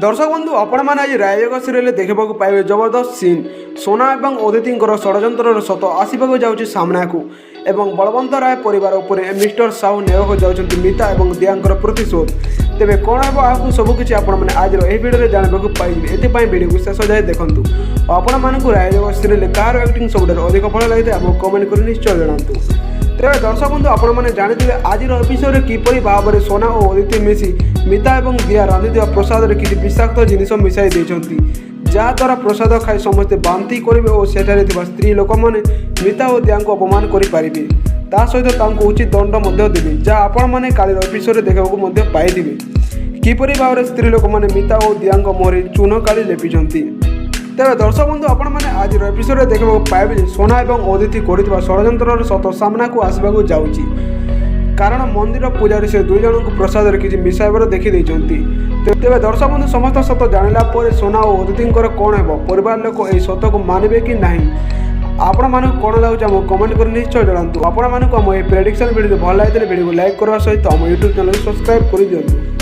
दर्शक बंधु आपण मैंने आज राजयोग सीरियल देखा पाइबे जबरदस्त सीन सोना और अदिति षडयंत्र सत आसवाक जाऊँगी सामना को एवं बलवंत राय परिवार उपर मिस्टर साहू नेवाक जाऊँगी मीता और दियांकर प्रतिशोध तेरे कौन है आपको सबकि आपने आज भिडियो जानवाक पाइबे एपाई भिडियो को शेष जाए देखूँ आपण मानक राजयोग सीरियल कार एक्टिंग सब अधिक भल लगी आपको कमेंट कर निश्चय जनातु तेरे दर्शक बंधु आपने जानी आज एपिसोड किपरि भाव में सोना और अदिति मिसी मीता और दिया रांधि प्रसाद में किसी विषाक्त जिनिस मिसाई देती जहाद्वारा प्रसाद खाई समस्ते बांति करेंगे और सेठारे स्त्री लोक मैंने मीता और दिया को अपमान करेंगे ता सहित उचित दंड देवे जहाँ आपण मैंने काली एपिसोड देखा पाई किपरि भाव में स्त्री लोक मैंने मीता और दिया मुहर चून काली लेपिंट तेरे दर्शक बंधु आपण मैंने आज एपिसोड देखा पाइबे सोना और अदिति कर षडयंत्र सत सामना को आसवाक जाऊँगी कारण मंदिर पूजारी से दुई जन को प्रसाद किसी मिसाइबार देखी तेरे दर्शक बंधु समस्त सत जानला सोना और अदिति कौन है परिवार लोक यह सत को मानवे कि नहीं आपण मानक कौन लगे आम कमेंट कर निश्चय जनातु आपण मानक आम प्रेडिक्शन वीडियो भल लगे वीडियो को लाइक करने सहित आम यूट्यूब चैनल को सब्सक्राइब कर दिखाँ।